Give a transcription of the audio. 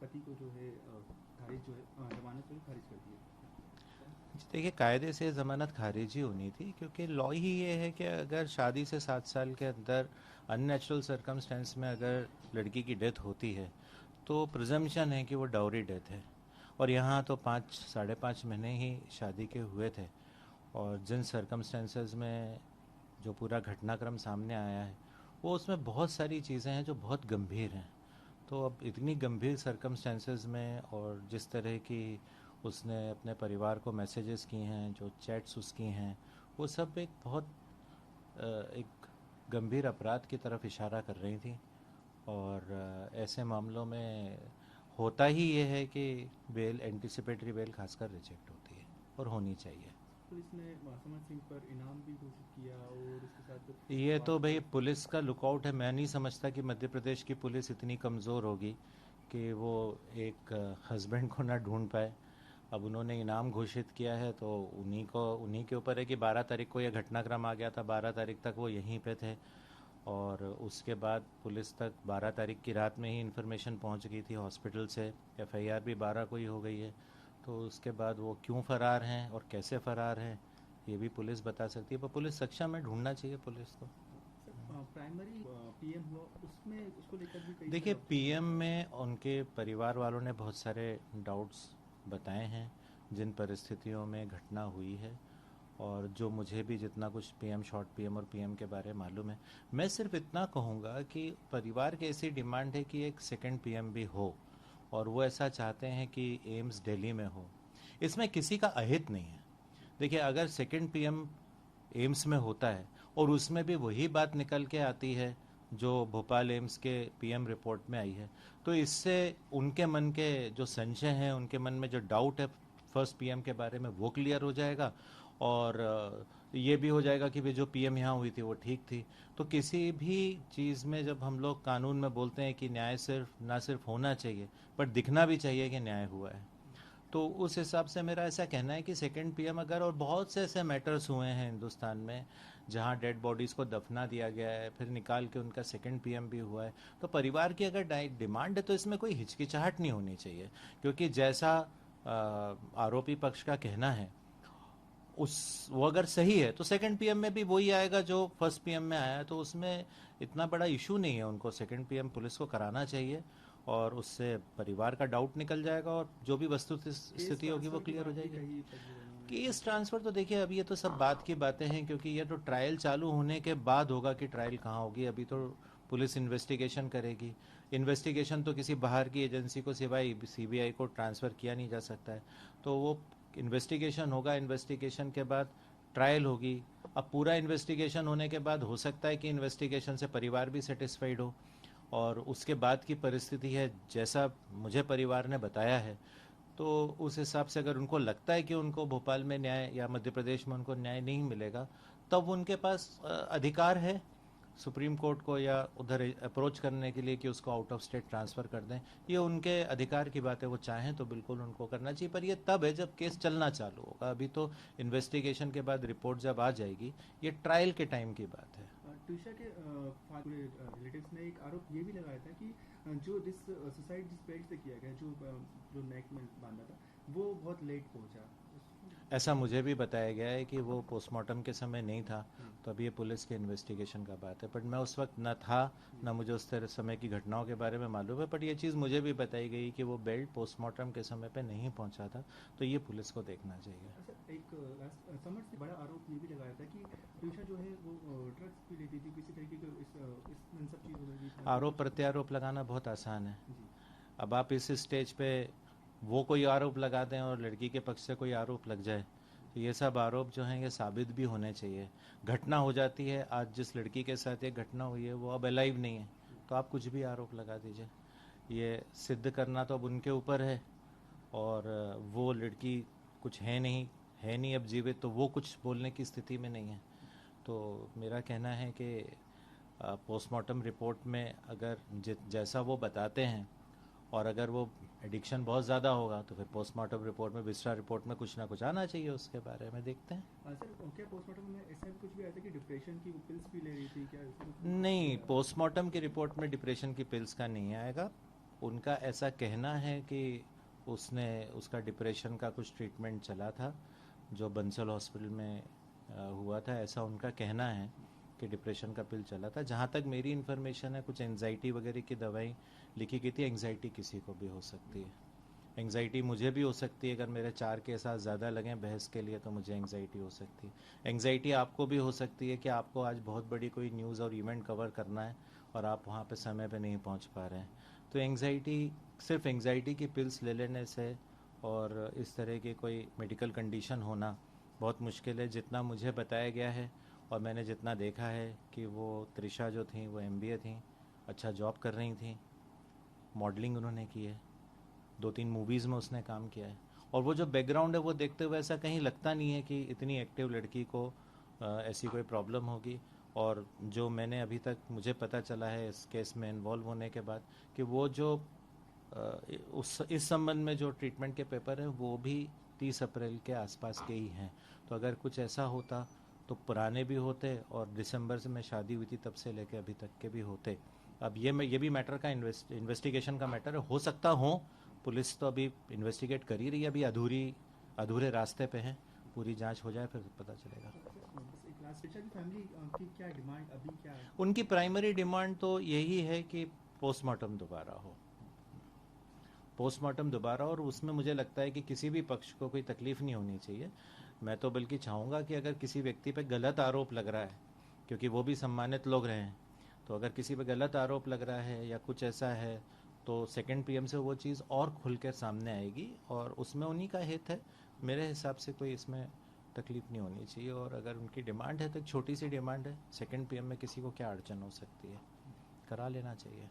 पति को जो है खारिज जो है जमानत जो है खारिज कर दी है। देखिए, कायदे से ज़मानत खारिज ही होनी थी, क्योंकि लॉ ही ये है कि अगर शादी से 7 साल के अंदर अननेचुरल सरकमस्टेंस में अगर लड़की की डेथ होती है तो प्रिजम्पशन है कि वो डाउरी डेथ है। और यहाँ तो 5 साढ़े 5 महीने ही शादी के हुए थे, और जिन सरकमस्टेंसेस में जो पूरा घटनाक्रम सामने आया है वो उसमें बहुत सारी चीज़ें हैं जो बहुत गंभीर हैं। तो अब इतनी गंभीर सरकमस्टेंसेस में, और जिस तरह की उसने अपने परिवार को मैसेजेस की हैं, जो चैट्स उसकी हैं, वो सब एक बहुत एक गंभीर अपराध की तरफ इशारा कर रही थी। और ऐसे मामलों में होता ही ये है कि बेल, एंटिसिपेटरी बेल खासकर रिजेक्ट होती है, और होनी चाहिए। पुलिस ने समर सिंह पर इनाम भी घोषित किया और उसके साथ ये तो वारंट भाई जारी किया। पुलिस का लुकआउट है। मैं नहीं समझता कि मध्य प्रदेश की पुलिस इतनी कमज़ोर होगी कि वो एक हस्बैंड को ना ढूंढ पाए। अब उन्होंने इनाम घोषित किया है तो उन्हीं के ऊपर है कि 12 तारीख को यह घटनाक्रम आ गया था, 12 तारीख तक वो यहीं पे थे, और उसके बाद पुलिस तक 12 तारीख की रात में ही इन्फॉर्मेशन पहुंच गई थी हॉस्पिटल से। एफआईआर भी 12 को ही हो गई है। तो उसके बाद वो क्यों फ़रार हैं और कैसे फ़रार हैं ये भी पुलिस बता सकती है, पर पुलिस सक्षम है, ढूंढना चाहिए पुलिस को। सर प्राइमरी पीएम हुआ उसमें उसको लेकर भी कई देखिए, सारे ऑब्जेक्शन पीएम थे। में उनके परिवार वालों ने बहुत सारे डाउट्स बताए हैं जिन परिस्थितियों में घटना हुई है, और जो मुझे भी जितना कुछ पीएम, शॉर्ट पीएम और पीएम के बारे में मालूम है, मैं सिर्फ इतना कहूँगा कि परिवार की ऐसी डिमांड है कि एक सेकंड पीएम भी हो, और वो ऐसा चाहते हैं कि एम्स दिल्ली में हो। इसमें किसी का अहित नहीं है। देखिए, अगर सेकंड पीएम एम्स में होता है और उसमें भी वही बात निकल के आती है जो भोपाल एम्स के पीएम रिपोर्ट में आई है, तो इससे उनके मन के जो संशय हैं, उनके मन में जो डाउट है फर्स्ट पीएम के बारे में, वो क्लियर हो जाएगा। और ये भी हो जाएगा कि भाई जो पीएम यहाँ हुई थी वो ठीक थी। तो किसी भी चीज़ में जब हम लोग कानून में बोलते हैं कि न्याय सिर्फ ना सिर्फ होना चाहिए, पर दिखना भी चाहिए कि न्याय हुआ है, तो उस हिसाब से मेरा ऐसा कहना है कि सेकंड पीएम अगर, और बहुत से ऐसे मैटर्स हुए हैं हिंदुस्तान में जहां डेड बॉडीज़ को दफना दिया गया है, फिर निकाल के उनका सेकंड पीएम भी हुआ है, तो परिवार की अगर डिमांड है तो इसमें कोई हिचकिचाहट नहीं होनी चाहिए। क्योंकि जैसा आरोपी पक्ष का कहना है, उस वो अगर सही है तो सेकंड पीएम में भी वही आएगा जो फर्स्ट पीएम में आया है, तो उसमें इतना बड़ा इशू नहीं है। उनको सेकंड पीएम पुलिस को कराना चाहिए, और उससे परिवार का डाउट निकल जाएगा, और जो भी वस्तु केस स्थिति होगी वो ट्रांसफर की क्लियर हो बात भी जाएगी। कही तकरीबन उन्होंने केस कि ट्रांसफ़र तो देखिए, अभी ये तो सब बात की बातें हैं, क्योंकि ये तो ट्रायल चालू होने के बाद होगा कि ट्रायल कहाँ होगी। अभी तो पुलिस इन्वेस्टिगेशन करेगी। इन्वेस्टिगेशन तो किसी बाहर की एजेंसी को सिवाय सीबीआई को ट्रांसफ़र किया नहीं जा सकता है। तो वो इन्वेस्टिगेशन होगा, इन्वेस्टिगेशन के बाद ट्रायल होगी। अब पूरा इन्वेस्टिगेशन होने के बाद हो सकता है कि इन्वेस्टिगेशन से परिवार भी सेटिस्फाइड हो, और उसके बाद की परिस्थिति है जैसा मुझे परिवार ने बताया है, तो उस हिसाब से अगर उनको लगता है कि उनको भोपाल में न्याय या मध्य प्रदेश में उनको न्याय नहीं मिलेगा, तब उनके पास अधिकार है सुप्रीम कोर्ट को या उधर अप्रोच करने के लिए कि उसको आउट ऑफ स्टेट ट्रांसफ़र कर दें। ये उनके अधिकार की बात है, वो चाहें तो बिल्कुल उनको करना चाहिए, पर ये तब है जब केस चलना चालू होगा। अभी तो इन्वेस्टिगेशन के बाद रिपोर्ट जब आ जाएगी, ये ट्रायल के टाइम की बात है। ट्यूशा के पूरे रिलेटिव्स ने एक आरोप ये भी लगाया था कि जो सुसाइड जिस बेल्ट से किया गया जो नेक में बांधा था वो बहुत लेट पहुंचा। ऐसा मुझे भी बताया गया है कि वो पोस्टमार्टम के समय नहीं था। हम्म, तो अभी ये पुलिस के इन्वेस्टिगेशन का बात है, बट मैं उस वक्त न था, न मुझे उस तरह समय की घटनाओं के बारे में मालूम है। बट ये चीज़ मुझे भी बताई गई कि वो बेल्ट पोस्टमार्टम के समय पे नहीं पहुंचा था। तो ये पुलिस को देखना चाहिए। अच्छा एक लास्ट समर से बड़ा आरोप ये भी लगाया था कि ट्यूशा जो है वो ड्रग्स भी लेती थी किसी तरीके के इन सब चीज़ों में भी था तो आरोप कुछ प्रत्यारोप लगाना बहुत आसान है। जी। अब आप इस स्टेज पे वो कोई आरोप लगा दें और लड़की के पक्ष से कोई आरोप लग जाए, तो ये सब आरोप जो हैं ये साबित भी होने चाहिए। घटना हो जाती है, आज जिस लड़की के साथ ये घटना हुई है वो अब अलाइव नहीं है, तो आप कुछ भी आरोप लगा दीजिए। ये सिद्ध करना तो अब उनके ऊपर है, और वो लड़की कुछ है नहीं अब जीवित, तो वो कुछ बोलने की स्थिति में नहीं है। तो मेरा कहना है कि पोस्टमार्टम रिपोर्ट में अगर जैसा वो बताते हैं, और अगर वो एडिक्शन बहुत ज़्यादा होगा, तो फिर पोस्टमार्टम रिपोर्ट में, विस्टा रिपोर्ट में कुछ ना कुछ आना चाहिए, उसके बारे में देखते हैं। सर क्या पोस्टमार्टम में ऐसा भी कुछ भी आया था कि डिप्रेशन की वो पिल्स भी ले रही थी क्या ऐसा कुछ भी कुछ भी नहीं, आया? पोस्टमार्टम की रिपोर्ट में डिप्रेशन की पिल्स का नहीं आएगा। उनका ऐसा कहना है कि उसका डिप्रेशन का कुछ ट्रीटमेंट चला था जो बंसल हॉस्पिटल में हुआ था, ऐसा उनका कहना है कि डिप्रेशन का पिल चला था। जहाँ तक मेरी इन्फॉर्मेशन है, कुछ एंजाइटी वगैरह की दवाई लिखी गई थी। एंजाइटी किसी को भी हो सकती है, एंजाइटी मुझे भी हो सकती है। अगर मेरे 4 के साथ ज़्यादा लगें बहस के लिए तो मुझे एंजाइटी हो सकती है। एंजाइटी आपको भी हो सकती है कि आपको आज बहुत बड़ी कोई न्यूज़ और इवेंट कवर करना है और आप वहाँ पे समय पे नहीं पहुँच पा रहे हैं। तो एंजाइटी, सिर्फ एंजाइटी की पिल्स ले लेने से और इस तरह की कोई मेडिकल कंडीशन होना बहुत मुश्किल है। जितना मुझे बताया गया है और मैंने जितना देखा है कि वो त्रिशा जो थी वो MBA थी, अच्छा जॉब कर रही थी, मॉडलिंग उन्होंने की है, 2-3 मूवीज़ में उसने काम किया है, और वो जो बैकग्राउंड है वो देखते हुए ऐसा कहीं लगता नहीं है कि इतनी एक्टिव लड़की को ऐसी कोई प्रॉब्लम होगी। और जो मैंने अभी तक मुझे पता चला है इस केस में इन्वॉल्व होने के बाद कि वो जो उस इस संबंध में जो ट्रीटमेंट के पेपर हैं वो भी 30 अप्रैल के आसपास के ही हैं। तो अगर कुछ ऐसा होता तो पुराने भी होते, और दिसंबर से मैं शादी हुई थी तब से लेके अभी तक के भी होते। अब ये भी मैटर का इन्वेस्टिगेशन का मैटर है, हो सकता हो। पुलिस तो अभी इन्वेस्टिगेट कर ही रही है, अभी अधूरे रास्ते पे हैं। पूरी जांच हो जाए फिर पता चलेगा। बस एक लास्ट त्रिशा की फैमिली की क्या डिमांड अभी क्या है? उनकी प्राइमरी डिमांड तो यही है कि पोस्टमार्टम दोबारा हो, पोस्टमार्टम दोबारा, और उसमें मुझे लगता है कि किसी भी पक्ष को कोई तकलीफ़ नहीं होनी चाहिए। मैं तो बल्कि चाहूँगा कि अगर किसी व्यक्ति पे गलत आरोप लग रहा है, क्योंकि वो भी सम्मानित लोग रहे हैं, तो अगर किसी पे गलत आरोप लग रहा है या कुछ ऐसा है तो सेकंड PM से वो चीज़ और खुल कर सामने आएगी और उसमें उन्हीं का हित है। मेरे हिसाब से कोई इसमें तकलीफ़ नहीं होनी चाहिए। और अगर उनकी डिमांड है तो एक छोटी सी डिमांड है, सेकंड PM में किसी को क्या अड़चन हो सकती है, करा लेना चाहिए।